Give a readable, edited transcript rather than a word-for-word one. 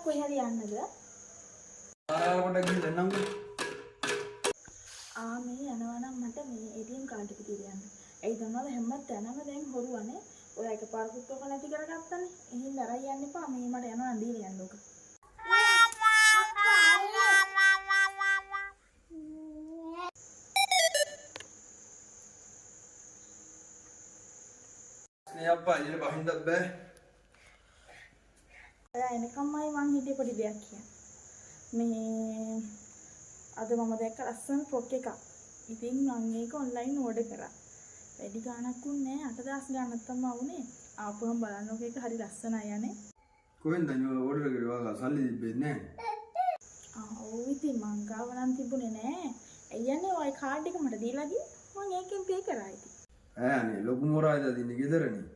කොයි හරි යන්නද? ආරාවට ගිහින් එන්නම්කෝ. මේ යනවා නම් මට මේ ATM කාඩ් එක තියන්න. ඒ දන්නවද හැම තැනම දැන් හොරුවනේ. ඔය එකපාරකුත් ඔක නැති කරගත්තනේ. එහෙනම් අරයි යන්න එපා. මේ මට යනවා නම් දීලා යන්න ඕක. නේ අප්පා එළියට බහින්නත් බෑ. ඔයා එනකම්මයි මං හිතේ පොඩි දෙයක් කියන්න. මේ අද මම දැක්ක ලස්සන ෆ්‍රොක් එකක්. ඉතින් මම ඒක ඔන්ලයින් ඕඩර් කරා. වැඩි ගාණක් උන්නේ නැහැ 8000 ගාණක් තමයි වුනේ. ආපුවම බලන්නකෝ ඒක හරි ලස්සනයි යන්නේ. කොහෙන්ද නෝ ඕඩර් කරේ වාලා සල්ලි තිබෙන්නේ නැහැ. ඔව් ඉතින් මං ගාව නම් තිබුණේ නැහැ. එයන්නේ ඔය කාඩ් එක මට දීලා ගියේ. මං ඒකෙන් පේ කරා ඉතින්. ඈ අනේ ලොකු මොරායිද දින්නේ ගෙදරනේ.